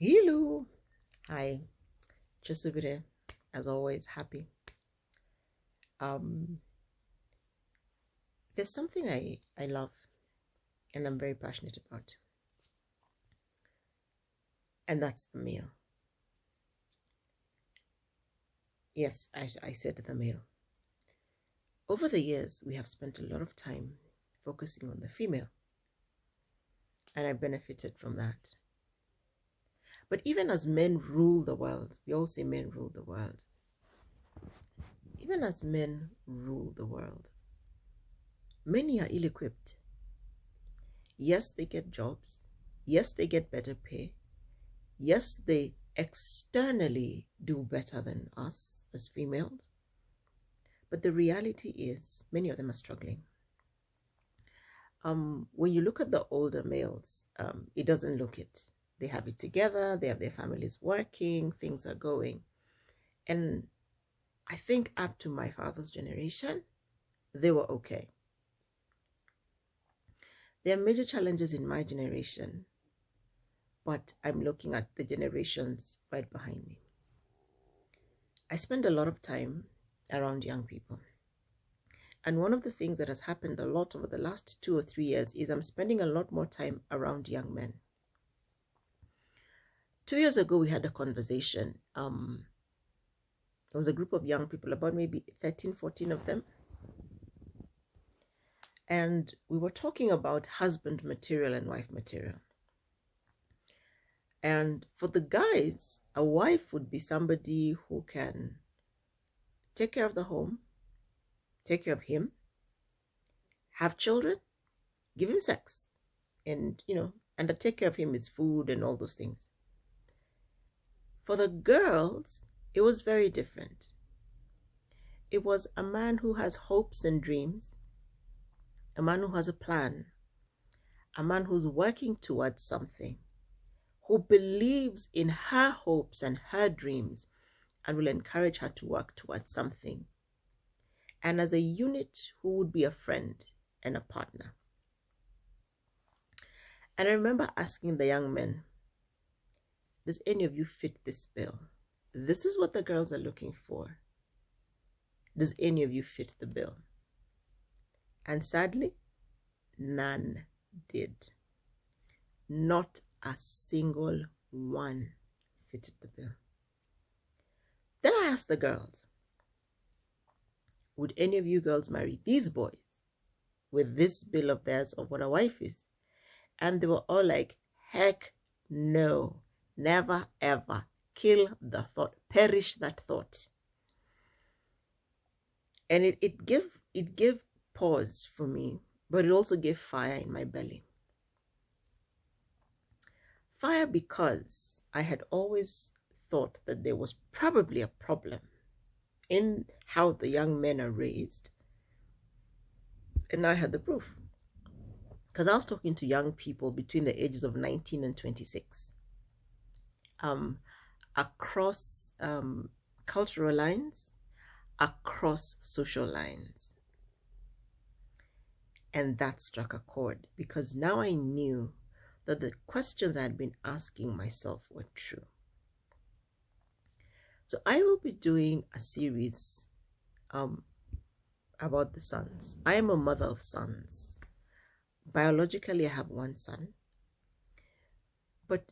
Hello. Hi. Just over there. As always, happy. Um, there's something I love and I'm very passionate about, and that's the meal. Yes, I said the meal. Over the years, we have spent a lot of time focusing on the female, and I benefited from that. But even as men rule the world, we all say men rule the world. Even as men rule the world, many are ill equipped. Yes, they get jobs. Yes, they get better pay. Yes, they externally do better than us as females. But the reality is, many of them are struggling. When you look at the older males, it doesn't look it. They have it together, they have their families working, things are going. And I think up to my father's generation, they were okay. There are major challenges in my generation, but I'm looking at the generations right behind me. I spend a lot of time around young people. And one of the things that has happened a lot over the last 2 or 3 years is I'm spending a lot more time around young men. 2 years ago, we had a conversation. There was a group of young people, about maybe 13, 14 of them. And we were talking about husband material and wife material. And for the guys, a wife would be somebody who can take care of the home, take care of him, have children, give him sex, and and take care of him is food and all those things. For the girls, it was very different. It was a man who has hopes and dreams, a man who has a plan, a man who's working towards something, who believes in her hopes and her dreams and will encourage her to work towards something. And as a unit, who would be a friend and a partner. And I remember asking the young men, does any of you fit this bill? This is what the girls are looking for. Does any of you fit the bill? And sadly, none did. Not a single one fitted the bill. Then I asked the girls, would any of you girls marry these boys with this bill of theirs of what a wife is? And they were all like, heck no, never ever. Kill the thought, perish that thought. And it gave pause for me, but it also gave fire in my belly. Fire because I had always thought that there was probably a problem in how the young men are raised. And I had the proof. Because I was talking to young people between the ages of 19 and 26. Across cultural lines, across social lines. And that struck a chord because now I knew that the questions I had been asking myself were true. So I will be doing a series about the sons. I am a mother of sons. Biologically, I have one son. But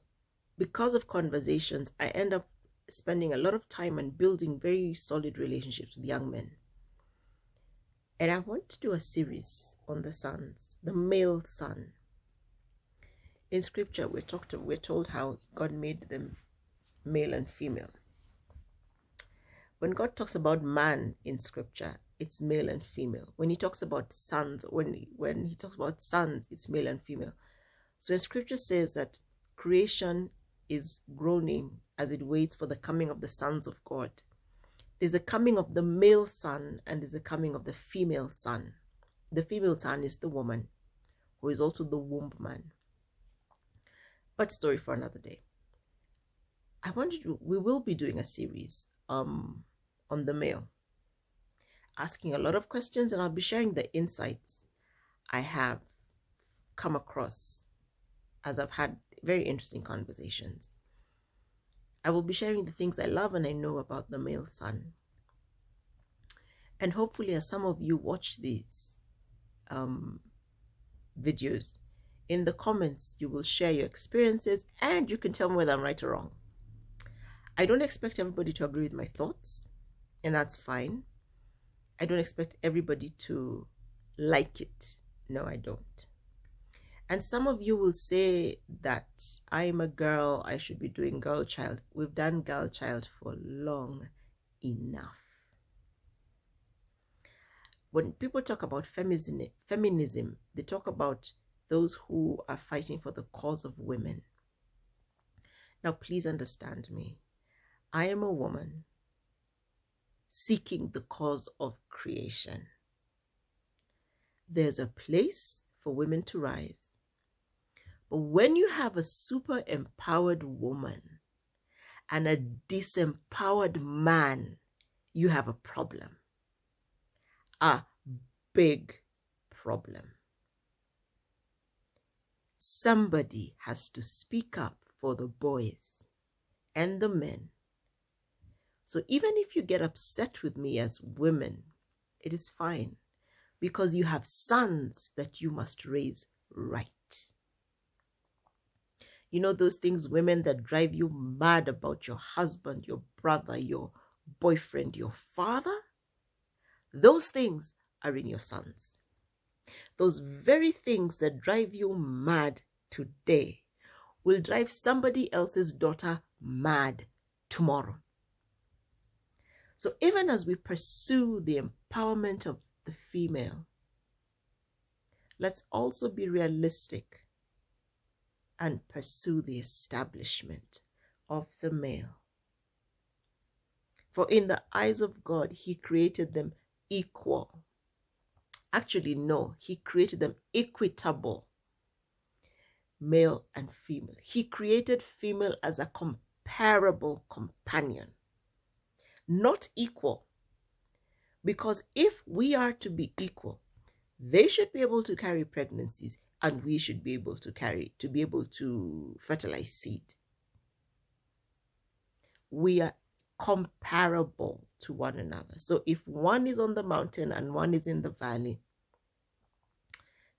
because of conversations, I end up spending a lot of time and building very solid relationships with young men. And I want to do a series on the sons, the male son. In scripture, we're told how God made them male and female. When God talks about man in scripture, it's male and female. When he talks about sons, when he talks about sons, it's male and female. So when scripture says that creation is groaning as it waits for the coming of the sons of God, there's a coming of the male son and there's a coming of the female son. The female son is the woman who is also the womb man. But story for another day. We will be doing a series on the male, asking a lot of questions, and I'll be sharing the insights I have come across as I've had very interesting conversations. I will be sharing the things I love and I know about the male sun. And hopefully, as some of you watch these videos, in the comments, you will share your experiences and you can tell me whether I'm right or wrong. I don't expect everybody to agree with my thoughts, and that's fine. I don't expect everybody to like it. No, I don't. And some of you will say that I'm a girl, I should be doing girl child. We've done girl child for long enough. When people talk about feminism, they talk about those who are fighting for the cause of women. Now, please understand me. I am a woman seeking the cause of creation. There's a place for women to rise. But when you have a super empowered woman and a disempowered man, you have a problem. A big problem. Somebody has to speak up for the boys and the men. So even if you get upset with me as women, it is fine, because you have sons that you must raise right. You know those things, women, that drive you mad about your husband, your brother, your boyfriend, your father? Those things are in your sons. Those very things that drive you mad today will drive somebody else's daughter mad tomorrow. So even as we pursue the empowerment of the female, let's also be realistic and pursue the establishment of the male. For in the eyes of God, he created them equal. Actually, no, he created them equitable, male and female. He created female as a comparable companion, not equal. Because if we are to be equal, they should be able to carry pregnancies and we should be able to fertilize seed. We are comparable to one another. So if one is on the mountain and one is in the valley,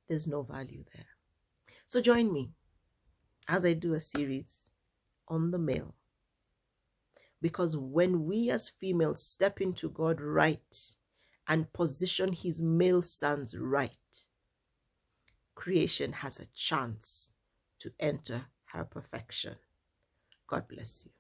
there's no value there. So join me as I do a series on the male. Because when we as females step into God right and position his male sons right, creation has a chance to enter her perfection. God bless you.